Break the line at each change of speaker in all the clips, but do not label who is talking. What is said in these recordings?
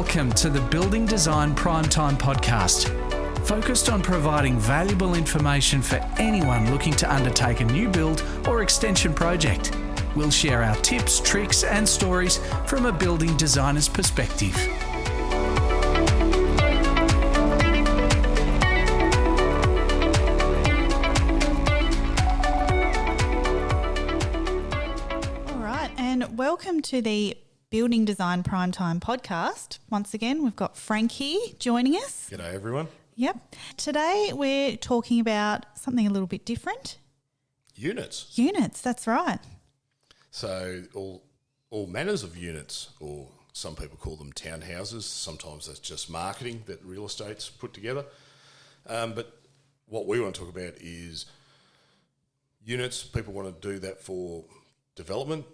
Welcome to the Building Design Primetime Podcast, focused on providing valuable information for anyone looking to undertake a new build or extension project. We'll share our tips, tricks and stories from a building designer's perspective.
All right, and welcome to the Building Design Primetime Podcast. Once again, we've got Frank here joining us.
G'day everyone.
Yep. Today we're talking about something a little bit different.
Units.
Units, that's right.
So all manners of units, or some people call them townhouses. Sometimes that's just marketing that real estate's put together. But what we want to talk about is units. People want to do that for development,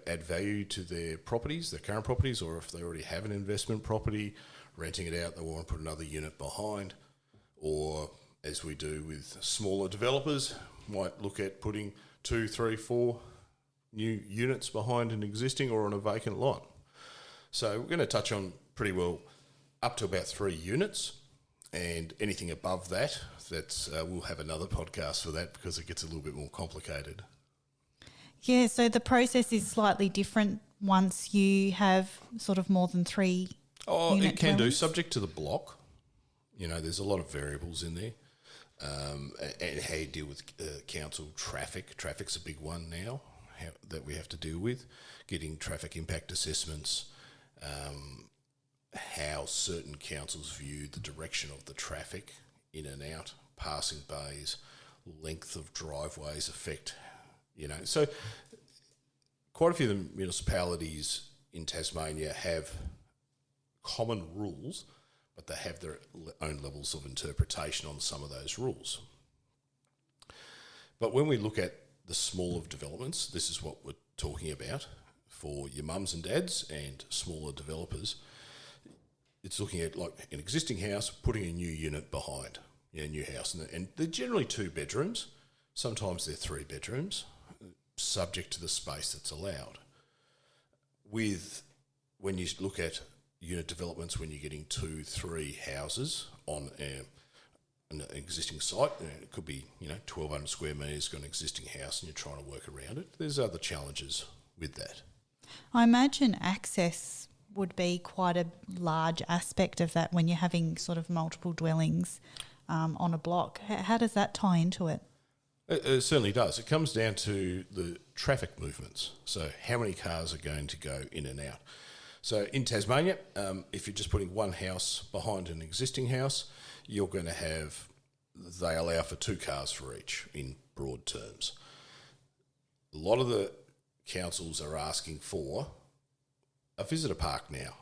add value to their properties, their current properties, or if they already have an investment property, renting it out, they want to put another unit behind. Or, as we do with smaller developers, might look at putting 2, 3, 4 new units behind an existing or on a vacant lot. So we're going to touch on pretty well up to about 3 units, and anything above that, we'll have another podcast for that because it gets a little bit more complicated.
Yeah, so the process is slightly different once you have sort of more than 3 unit
it can do,
dwellings.
subject to the block. There's a lot of variables in there. And how you deal with council traffic. Traffic's a big one now that we have to deal with. Getting traffic impact assessments, how certain councils view the direction of the traffic in and out, passing bays, length of driveways affect. So quite a few of the municipalities in Tasmania have common rules, but they have their own levels of interpretation on some of those rules. But when we look at the smaller developments, this is what we're talking about for your mums and dads and smaller developers. It's looking at like an existing house, putting a new unit behind a new house. And they're generally 2 bedrooms. Sometimes they're 3 bedrooms, subject to the space that's allowed. When you look at unit developments, when you're getting 2, 3 houses on an existing site, it could be 1,200 square metres, got an existing house, and you're trying to work around it. There's other challenges with that.
I imagine access would be quite a large aspect of that when you're having sort of multiple dwellings on a block. How does that tie into it?
It certainly does. It comes down to the traffic movements. So how many cars are going to go in and out? So in Tasmania, if you're just putting one house behind an existing house, you're going to have, they allow for 2 cars for each in broad terms. A lot of the councils are asking for a visitor park now.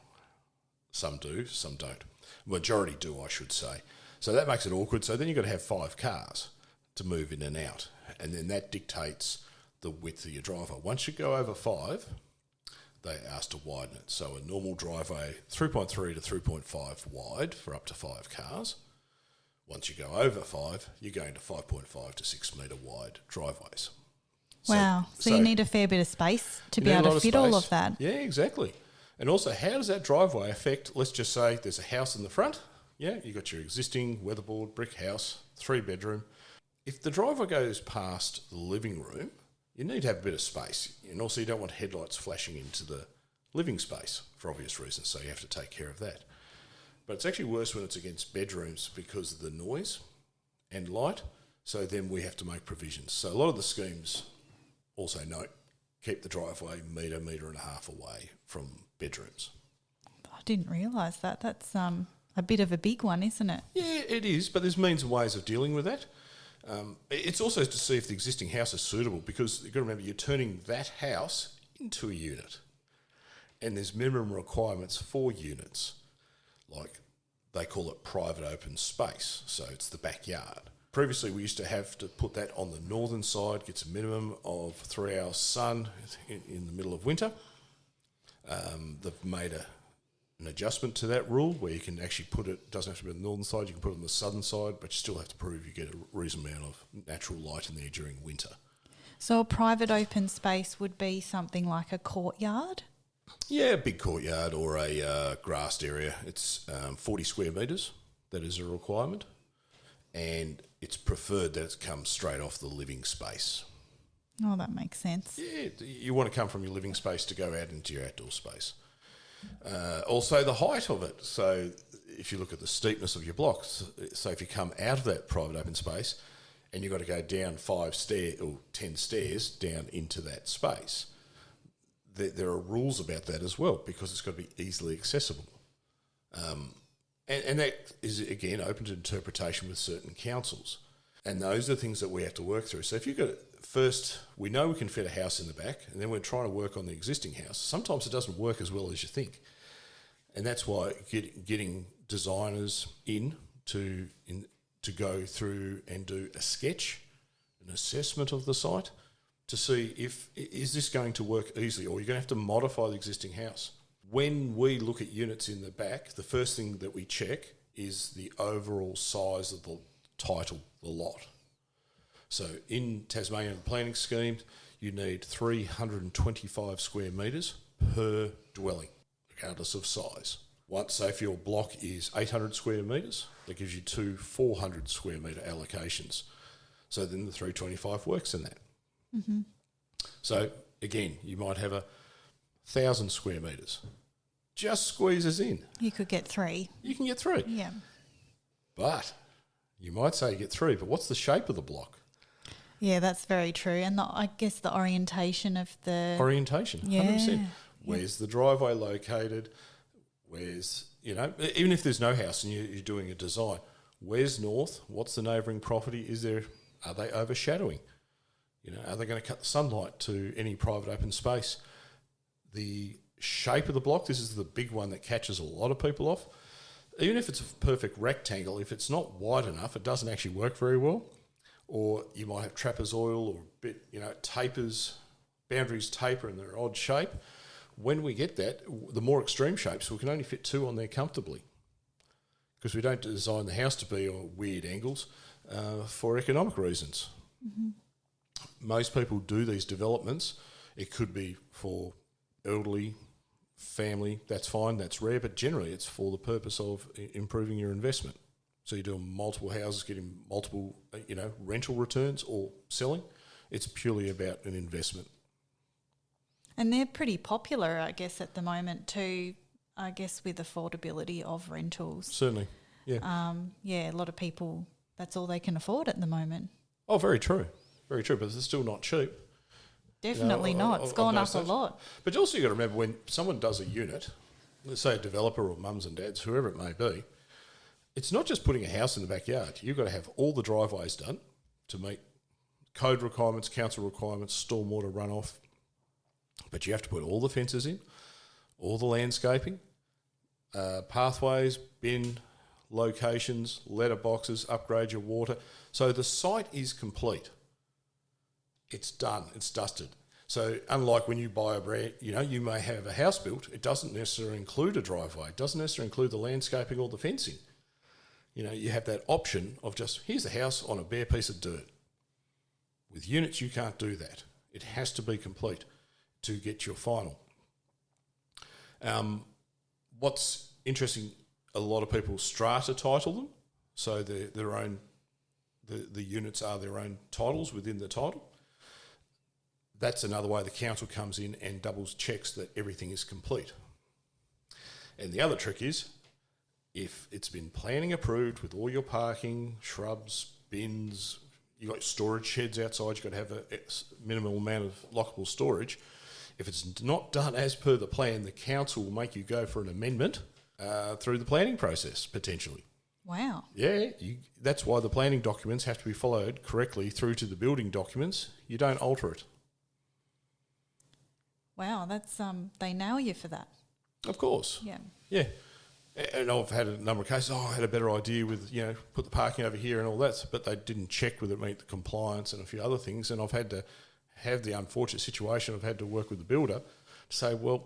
Some do, some don't. Majority do, I should say. So that makes it awkward. So then you've got to have 5 cars to move in and out. And then that dictates the width of your driveway. Once you go over 5, they ask to widen it. So a normal driveway, 3.3 to 3.5 wide for up to 5 cars. Once you go over 5, you're going to 5.5 to 6 metre wide driveways.
Wow. So you need a fair bit of space to be able to fit all of that.
Yeah, exactly. And also, how does that driveway affect, let's just say there's a house in the front. Yeah, you've got your existing weatherboard brick house, 3 bedroom. If the driveway goes past the living room, you need to have a bit of space. And also you don't want headlights flashing into the living space for obvious reasons, so you have to take care of that. But it's actually worse when it's against bedrooms because of the noise and light, so then we have to make provisions. So a lot of the schemes also note, keep the driveway metre and a half away from bedrooms.
I didn't realise that. That's a bit of a big one, isn't it?
Yeah, it is, but there's means and ways of dealing with that. It's also to see if the existing house is suitable, because you've got to remember you're turning that house into a unit, and there's minimum requirements for units, like they call it private open space, so it's the backyard. Previously we used to have to put that on the northern side, gets a minimum of 3 hours sun in the middle of winter. They've made an adjustment to that rule where you can actually put it, doesn't have to be on the northern side, you can put it on the southern side, but you still have to prove you get a reasonable amount of natural light in there during winter.
So a private open space would be something like a courtyard?
Yeah, a big courtyard or a grassed area. It's 40 square metres. That is a requirement. And it's preferred that it comes straight off the living space.
Oh, that makes sense.
Yeah, you want to come from your living space to go out into your outdoor space. Also, the height of it. So if you look at the steepness of your blocks, so if you come out of that private open space and you've got to go down 5 stairs or 10 stairs down into that space, there are rules about that as well, because it's got to be easily accessible. And that is, again, open to interpretation with certain councils. And those are things that we have to work through. So if you've got, first, we know we can fit a house in the back, and then we're trying to work on the existing house. Sometimes it doesn't work as well as you think. And that's why getting designers in to go through and do a sketch, an assessment of the site, to see is this going to work easily, or you're going to have to modify the existing house. When we look at units in the back, the first thing that we check is the overall size of the title, the lot. So in Tasmanian planning schemes, you need 325 square metres per dwelling, regardless of size. So if your block is 800 square metres, that gives you 2 400 square metre allocations. So then the 325 works in that.
Mm-hmm.
So again, you might have 1,000 square metres. Just squeezes in.
You could get 3.
You can get 3.
Yeah.
But you might say you get 3, but what's the shape of the block?
Yeah, that's very true. And I guess the orientation of the...
Orientation,
yeah.
100%. Where's the driveway located? Where's, even if there's no house and you're doing a design, where's north? What's the neighbouring property? Are they overshadowing? Are they going to cut the sunlight to any private open space? The shape of the block, this is the big one that catches a lot of people off. Even if it's a perfect rectangle, if it's not wide enough, it doesn't actually work very well. Or you might have trapezoidal or a bit, tapers, boundaries taper and they're odd shape. When we get that, the more extreme shapes, we can only fit 2 on there comfortably, because we don't design the house to be on weird angles for economic reasons.
Mm-hmm.
Most people do these developments. It could be for elderly, family, that's fine, that's rare, but generally it's for the purpose of improving your investment. So you're doing multiple houses, getting multiple, rental returns or selling. It's purely about an investment.
And they're pretty popular, I guess, at the moment too, I guess, with affordability of rentals.
Certainly, yeah.
A lot of people, that's all they can afford at the moment.
Oh, very true. Very true, but it's still not cheap.
Definitely not. It's gone up a lot.
But also you've got to remember, when someone does a unit, let's say a developer or mums and dads, whoever it may be, it's not just putting a house in the backyard. You've got to have all the driveways done to meet code requirements, council requirements, stormwater runoff. But you have to put all the fences in, all the landscaping, pathways, bin locations, letterboxes, upgrade your water. So the site is complete. It's done. It's dusted. So unlike when you buy a brand, you may have a house built, it doesn't necessarily include a driveway. It doesn't necessarily include the landscaping or the fencing. You have that option of just, here's the house on a bare piece of dirt. With units, you can't do that. It has to be complete to get your final. What's interesting, a lot of people strata title them, so their own, the units are their own titles within the title. That's another way the council comes in and doubles checks that everything is complete. And the other trick is, if it's been planning approved with all your parking, shrubs, bins, you've got storage sheds outside, you've got to have a minimal amount of lockable storage. If it's not done as per the plan, the council will make you go for an amendment through the planning process, potentially.
Wow.
Yeah, that's why the planning documents have to be followed correctly through to the building documents. You don't alter it.
Wow, that's they nail you for that.
Of course.
Yeah.
Yeah. And I've had a number of cases, I had a better idea with, put the parking over here and all that, but they didn't check whether it meet the compliance and a few other things, and I've had to have the unfortunate situation, I've had to work with the builder to say, well,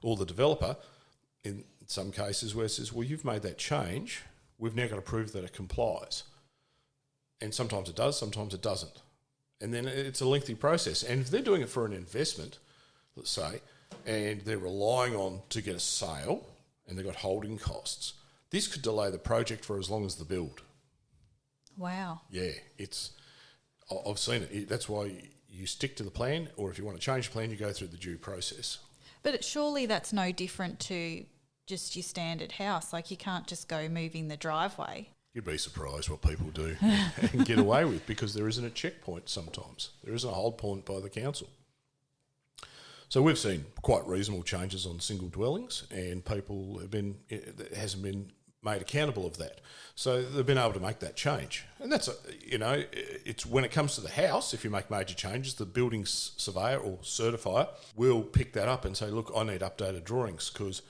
or the developer, in some cases, where it says, well, you've made that change, we've now got to prove that it complies. And sometimes it does, sometimes it doesn't. And then it's a lengthy process. And if they're doing it for an investment, let's say, and they're relying on to get a sale, and they've got holding costs, this could delay the project for as long as the build.
Wow.
Yeah, I've seen it. That's why you stick to the plan, or if you want to change the plan, you go through the due process.
But surely that's no different to just your standard house. Like, you can't just go moving the driveway.
You'd be surprised what people do and get away with, because there isn't a checkpoint sometimes. There isn't a hold point by the council. So we've seen quite reasonable changes on single dwellings, and people it hasn't been made accountable of that. So they've been able to make that change. And that's, it's when it comes to the house, if you make major changes, the building surveyor or certifier will pick that up and say, look, I need updated drawings because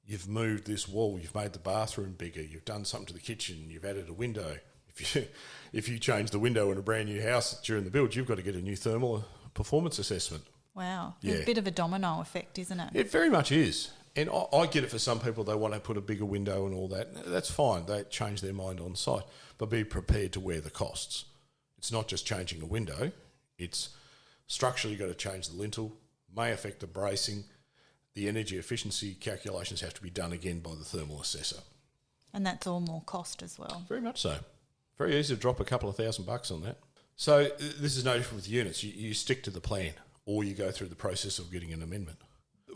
you've moved this wall, you've made the bathroom bigger, you've done something to the kitchen, you've added a window. If you change the window in a brand new house during the build, you've got to get a new thermal performance assessment.
Wow.
Yeah.
It's a bit of a domino effect, isn't it?
It very much is. And I get it for some people, they want to put a bigger window and all that. That's fine. They change their mind on site. But be prepared to wear the costs. It's not just changing a window. It's structurally you've got to change the lintel, may affect the bracing. The energy efficiency calculations have to be done again by the thermal assessor.
And that's all more cost as well.
Very much so. Very easy to drop a couple of $1,000 on that. So this is no different with units. You stick to the plan, or you go through the process of getting an amendment.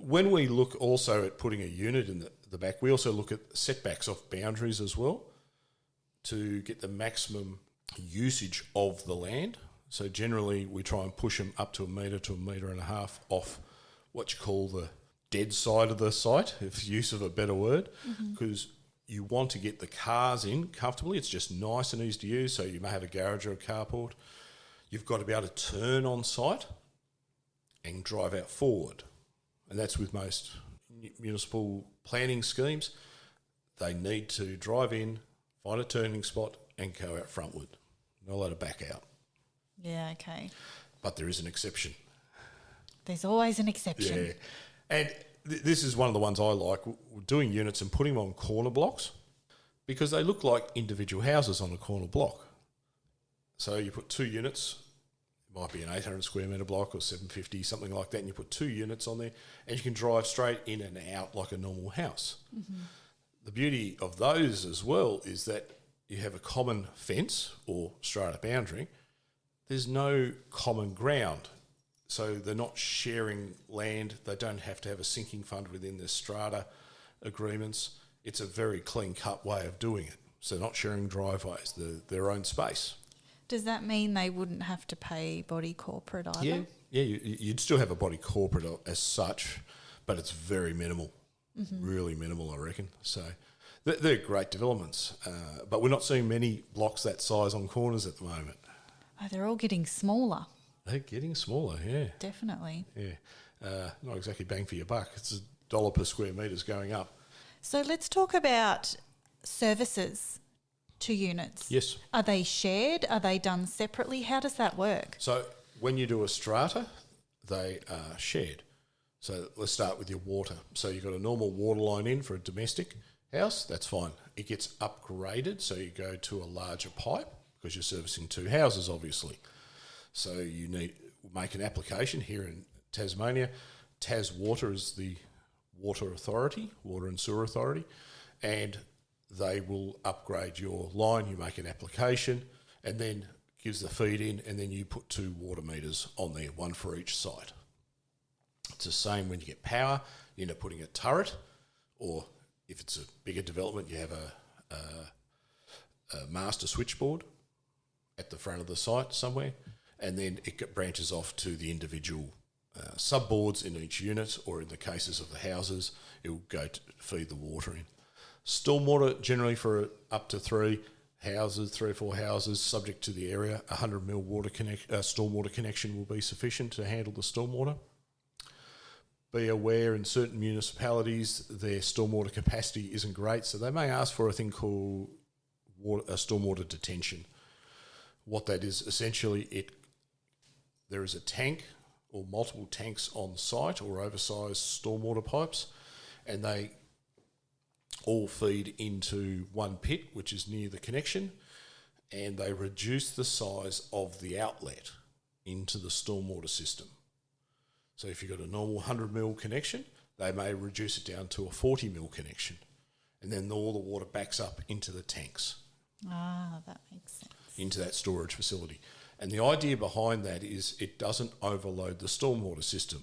When we look also at putting a unit in the back, we also look at setbacks off boundaries as well to get the maximum usage of the land. So generally we try and push them up to 1 metre to 1.5 metres off what you call the dead side of the site, if use of a better word, because you want to get the cars in comfortably. It's just nice and easy to use. So you may have a garage or a carport. You've got to be able to turn on site and drive out forward. And that's with most municipal planning schemes. They need to drive in, find a turning spot and go out frontward. Not allowed to back out.
Yeah, okay.
But there is an exception.
There's always an exception.
Yeah. And this is one of the ones I like, doing units and putting them on corner blocks, because they look like individual houses on a corner block. So you put 2 units, it might be an 800 square metre block or 750, something like that, and you put 2 units on there and you can drive straight in and out like a normal house. Mm-hmm. The beauty of those as well is that you have a common fence or strata boundary. There's no common ground. So they're not sharing land. They don't have to have a sinking fund within their strata agreements. It's a very clean-cut way of doing it. So they're not sharing driveways, their own space.
Does that mean they wouldn't have to pay body corporate either?
Yeah, you'd still have a body corporate as such, but it's very minimal, really minimal, I reckon. So they're great developments, but we're not seeing many blocks that size on corners at the moment.
Oh, they're all getting smaller.
They're getting smaller, yeah.
Definitely.
Yeah, not exactly bang for your buck. It's $1 per square metres going up.
So let's talk about services to units.
Yes.
Are they shared? Are they done separately? How does that work?
So when you do a strata, they are shared. So let's start with your water. So you've got a normal water line in for a domestic house, that's fine. It gets upgraded, so you go to a larger pipe because you're servicing 2 houses, obviously. So you need make an application here in Tasmania. Taswater is the water authority, water and sewer authority, and they will upgrade your line. You make an application and then gives the feed in, and then you put 2 water meters on there, 1 for each site. It's the same when you get power. You end up putting a turret, or if it's a bigger development, you have a master switchboard at the front of the site somewhere, and then it branches off to the individual subboards in each unit, or in the cases of the houses, it will go to feed the water in. Stormwater, generally for up to 3 or 4 houses, subject to the area, 100 mil stormwater connection will be sufficient to handle the stormwater. Be aware, in certain municipalities, their stormwater capacity isn't great, so they may ask for a thing called stormwater detention. What that is, essentially, there is a tank or multiple tanks on site, or oversized stormwater pipes, and they all feed into one pit, which is near the connection, and they reduce the size of the outlet into the stormwater system. So if you've got a normal 100 mil connection, they may reduce it down to a 40 mil connection. And then all the water backs up into the tanks.
Ah, that makes sense.
Into that storage facility. And the idea behind that is it doesn't overload the stormwater system.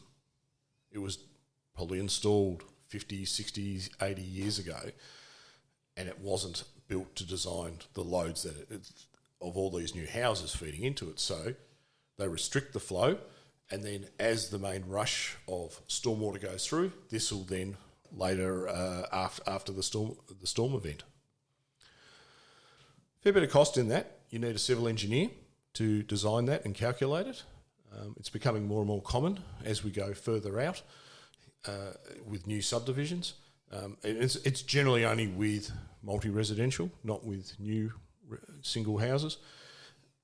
It was probably installed 50, 60, 80 years ago, and it wasn't built to design the loads of all these new houses feeding into it. So they restrict the flow, and then as the main rush of stormwater goes through, this will then later after the storm event. Fair bit of cost in that. You need a civil engineer to design that and calculate it. It's becoming more and more common as we go further out with new subdivisions. It's generally only with multi-residential, not with new single houses.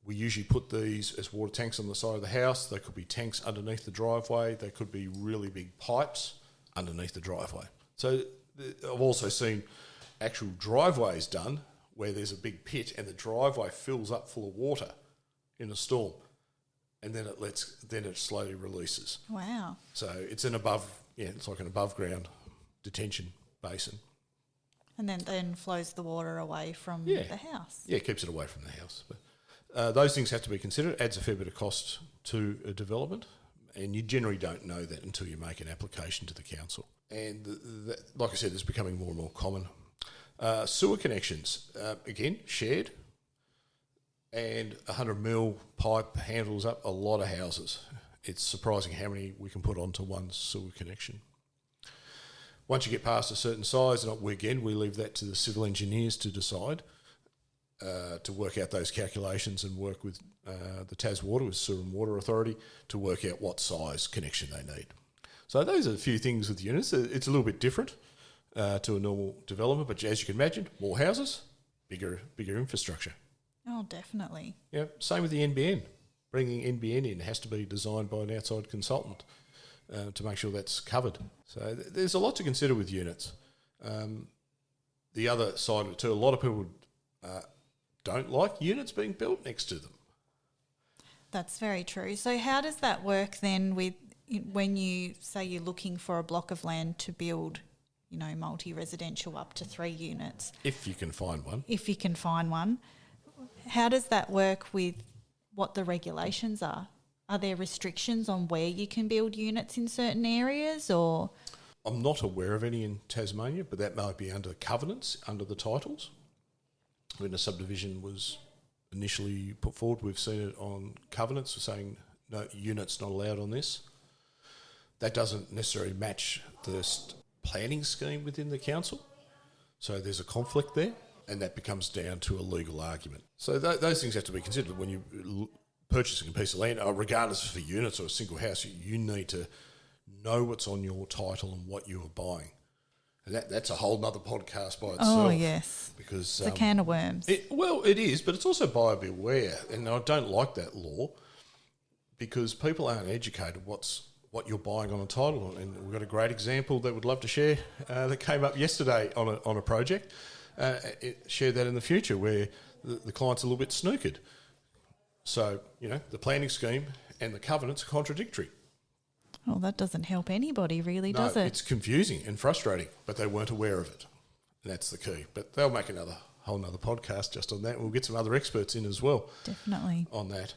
We usually put these as water tanks on the side of the house. They could be tanks underneath the driveway. They could be really big pipes underneath the driveway. So I've also seen actual driveways done where there's a big pit and the driveway fills up full of water in a storm, and then it slowly releases.
Wow.
So it's it's like an above ground detention basin.
And then flows the water away from the house.
Yeah, it keeps it away from the house. But those things have to be considered. Adds a fair bit of cost to a development, and you generally don't know that until you make an application to the council. And like I said, it's becoming more and more common. Sewer connections, again, shared, and 100 mil pipe handles up a lot of houses. It's surprising how many we can put onto one sewer connection. Once you get past a certain size, and we leave that to the civil engineers to decide, to work out those calculations and work with the Taswater, with Sewer and Water Authority, to work out what size connection they need. So those are a few things with units. It's a little bit different to a normal development, but as you can imagine, more houses, bigger infrastructure.
Oh, definitely.
Yeah, same with the NBN. Bringing NBN in has to be designed by an outside consultant to make sure that's covered. So there's a lot to consider with units. The other side of it too, a lot of people don't like units being built next to them.
That's very true. So how does that work then with when you say you're looking for a block of land to build, multi-residential up to 3 units?
If you can find one.
If you can find one. How does that work with what the regulations are? Are there restrictions on where you can build units in certain areas, or?
I'm not aware of any in Tasmania, but that might be under covenants, under the titles. When a subdivision was initially put forward, we've seen it on covenants saying no, units not allowed on this. That doesn't necessarily match the planning scheme within the council. So there's a conflict there, and that becomes down to a legal argument. So those things have to be considered when you're purchasing a piece of land, regardless for units or a single house. You need to know what's on your title and what you are buying. And that's a whole nother podcast by itself.
Oh, yes.
Because
it's a can of worms.
It is, but it's also buyer beware. And I don't like that law because people aren't educated what you're buying on a title. And we've got a great example that we'd love to share that came up yesterday on a project. Share that in the future where the client's a little bit snookered. So, the planning scheme and the covenants are contradictory.
Well, that doesn't help anybody really, does it?
It's confusing and frustrating, but they weren't aware of it. And that's the key. But they'll make whole nother podcast just on that. We'll get some other experts in as well.
Definitely.
On that.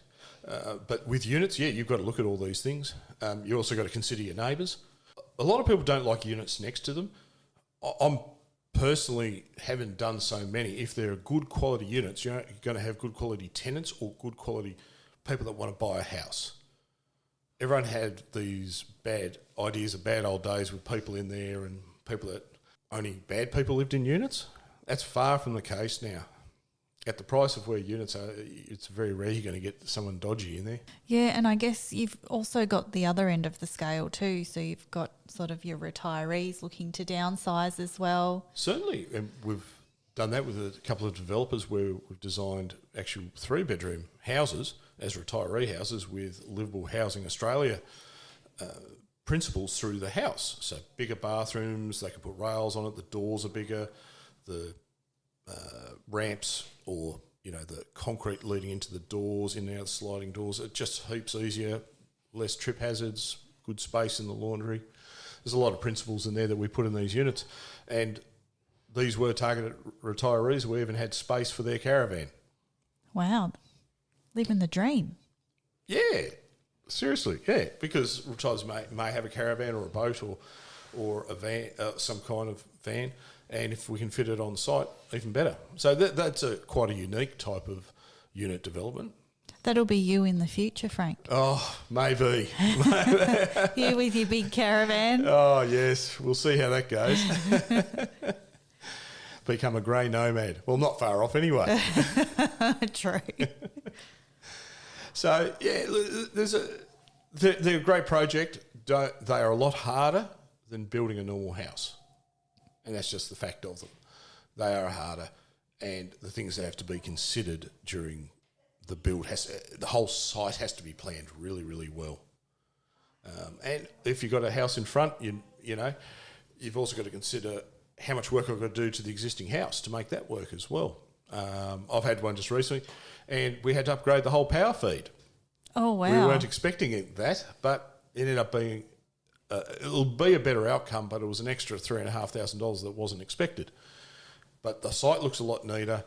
But with units, you've got to look at all these things. You also got to consider your neighbours. A lot of people don't like units next to them. I'm personally haven't done so many. If they're good quality units, you're going to have good quality tenants or good quality people that want to buy a house. Everyone had these bad ideas of bad old days with people in there and people that only bad people lived in units. That's far from the case now. At the price of where units are, it's very rare you're going to get someone dodgy in there.
Yeah, and I guess you've also got the other end of the scale too. So you've got sort of your retirees looking to downsize as well.
Certainly, and we've done that with a couple of developers where we've designed actual 3-bedroom houses as retiree houses with Livable Housing Australia principles through the house. So bigger bathrooms, they can put rails on it, the doors are bigger, the ramps or, the concrete leading into the doors, in and out sliding doors, it just heaps easier, less trip hazards, good space in the laundry. There's a lot of principles in there that we put in these units, and these were targeted retirees. We even had space for their caravan.
Wow. Living the dream.
Yeah, seriously, yeah, because retirees may have a caravan or a boat or a van, some kind of van, and if we can fit it on site, even better. So that's quite a unique type of unit development.
That'll be you in the future, Frank.
Oh, maybe.
You with your big caravan.
Oh, yes. We'll see how that goes. Become a grey nomad. Well, not far off anyway.
True.
So, yeah, they're a great project. They are a lot harder than building a normal house. And that's just the fact of them. They are harder. And the things that have to be considered during the build, the whole site has to be planned really, really well. And if you've got a house in front, you know, you've also got to consider how much work I've got to do to the existing house to make that work as well. I've had one just recently, and we had to upgrade the whole power feed.
Oh, wow.
We weren't expecting that, but it ended up being, it'll be a better outcome, but it was an extra $3,500 that wasn't expected. But the site looks a lot neater.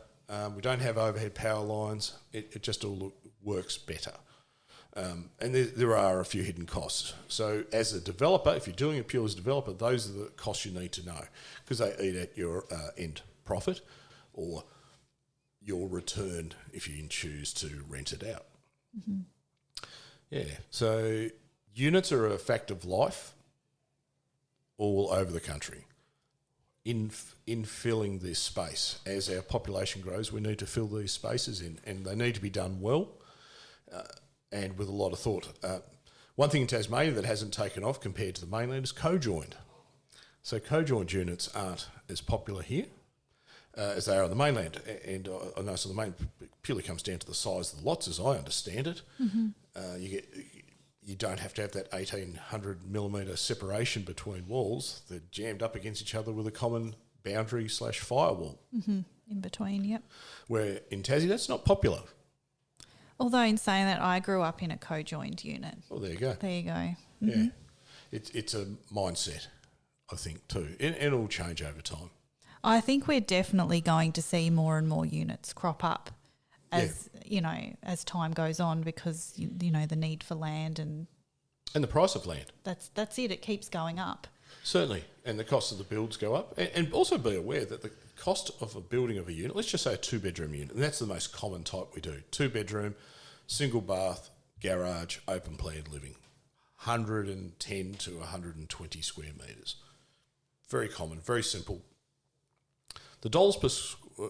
We don't have overhead power lines. It just all works better. And there are a few hidden costs. So as a developer, if you're doing it purely as a developer, those are the costs you need to know, because they eat at your end profit or your return if you choose to rent it out. Mm-hmm. Yeah, so units are a fact of life all over the country. In filling this space, as our population grows, we need to fill these spaces in, and they need to be done well and with a lot of thought. One thing in Tasmania that hasn't taken off compared to the mainland is co-joined. So co-joined units aren't as popular here as they are on the mainland, and I know so the main purely comes down to the size of the lots, as I understand it. Mm-hmm. You don't have to have that 1,800 millimetre separation between walls. They're jammed up against each other with a common boundary/firewall.
Mm-hmm. In between, yep.
Where in Tassie, that's not popular.
Although in saying that, I grew up in a co-joined unit.
Well, there you go.
There you go. Mm-hmm.
Yeah. It's a mindset, I think, too. And it'll change over time.
I think we're definitely going to see more and more units crop up as as time goes on, because you know the need for land and
the price of land.
That's it. It keeps going up.
Certainly, and the cost of the builds go up. And also be aware that the cost of a building of a unit, let's just say a 2-bedroom unit, and that's the most common type we do. 2-bedroom, single bath, garage, open plan living, 110 to 120 square metres. Very common, very simple. The dollars per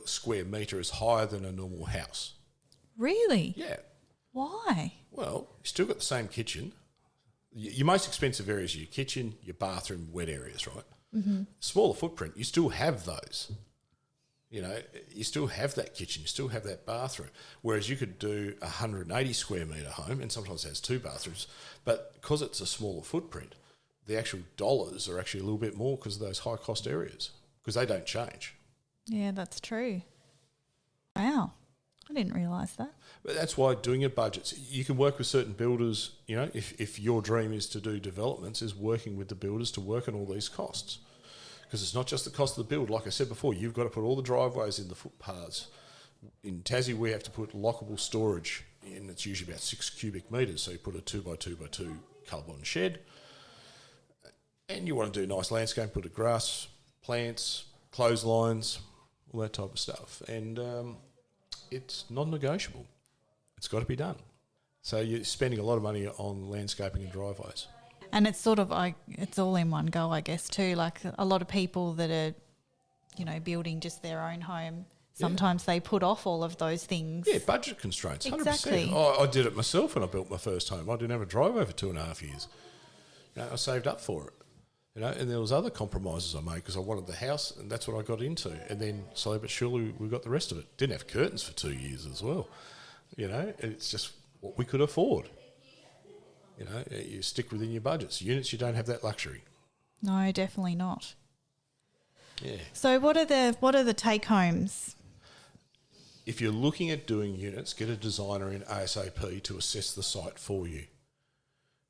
square metre is higher than a normal house.
Really?
Yeah.
Why?
Well, you still got the same kitchen. Your most expensive areas are your kitchen, your bathroom, wet areas, right? Mm-hmm. Smaller footprint, you still have those. You know, you still have that kitchen, you still have that bathroom. Whereas you could do a 180 square metre home, and sometimes it has 2 bathrooms, but because it's a smaller footprint, the actual dollars are actually a little bit more because of those high cost areas, because they don't change.
Yeah, that's true. Wow. I didn't realise that.
But that's why doing your budgets, you can work with certain builders, you know, if your dream is to do developments, is working with the builders to work on all these costs. Because it's not just the cost of the build. Like I said before, you've got to put all the driveways in the footpaths. In Tassie, we have to put lockable storage in. It's usually about 6 cubic metres. So you put a 2x2x2 colour-bond shed. And you want to do nice landscape, put a grass, plants, clotheslines, all that type of stuff. And it's non-negotiable. It's got to be done. So you're spending a lot of money on landscaping and driveways.
And it's sort of it's all in one go, I guess, too. Like a lot of people that are, you know, building just their own home, sometimes they put off all of those things.
Yeah, budget constraints, 100%.
Exactly.
I did it myself when I built my first home. I didn't have a driveway for 2.5 years. You know, I saved up for it. You know, and there was other compromises I made because I wanted the house, and that's what I got into. And then slowly but surely we got the rest of it. Didn't have curtains for 2 years as well. You know, it's just what we could afford. You know, you stick within your budgets. Units, you don't have that luxury.
No, definitely not.
Yeah.
So what are the take homes?
If you're looking at doing units, get a designer in ASAP to assess the site for you.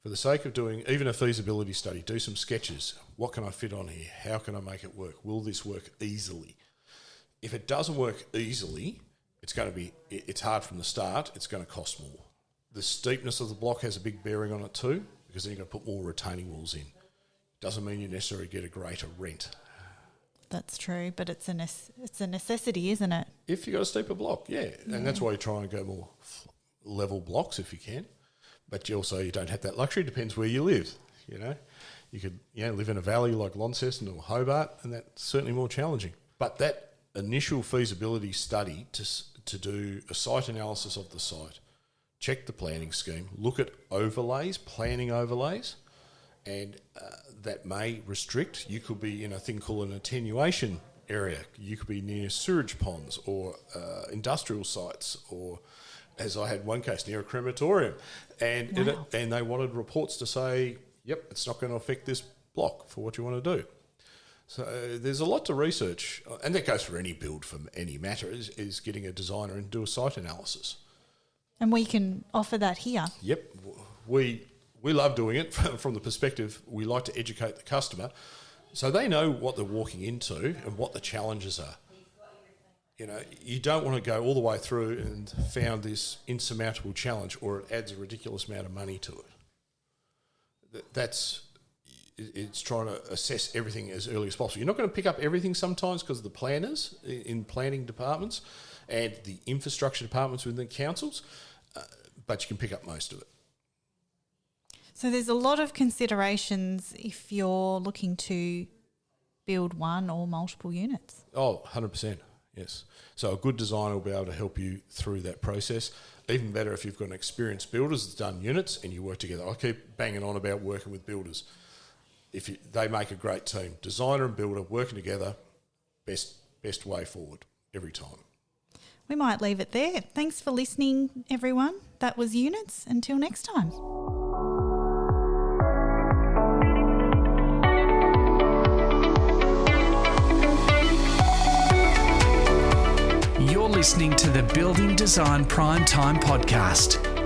For the sake of doing even a feasibility study, do some sketches. What can I fit on here? How can I make it work? Will this work easily? If it doesn't work easily, it's hard from the start, it's going to cost more. The steepness of the block has a big bearing on it too, because then you've got to put more retaining walls in. Doesn't mean you necessarily get a greater rent.
That's true, but it's a necessity, isn't it?
If you've got a steeper block, yeah. And that's why you try and go more level blocks if you can. But you don't have that luxury. It depends where you live, You could live in a valley like Launceston or Hobart, and that's certainly more challenging. But that initial feasibility study to do a site analysis of the site, check the planning scheme, look at overlays, planning overlays, and that may restrict. You could be in a thing called an attenuation area. You could be near sewage ponds or industrial sites, or, as I had one case, near a crematorium. And
wow.
And they wanted reports to say, yep, it's not going to affect this block for what you want to do. So there's a lot to research, and that goes for any build from any matter, is getting a designer and do a site analysis.
And we can offer that here.
Yep. We love doing it from the perspective we like to educate the customer so they know what they're walking into and what the challenges are. You don't want to go all the way through and found this insurmountable challenge, or it adds a ridiculous amount of money to it. It's trying to assess everything as early as possible. You're not going to pick up everything sometimes because of the planners in planning departments and the infrastructure departments within the councils, but you can pick up most of it.
So there's a lot of considerations if you're looking to build one or multiple units.
Oh, 100%, yes. So a good designer will be able to help you through that process. Even better if you've got an experienced builder that's done units and you work together. I keep banging on about working with builders. They make a great team. Designer and builder working together, best way forward every time.
We might leave it there. Thanks for listening, everyone. That was Units. Until next time.
You're listening to the Building Design Prime Time podcast.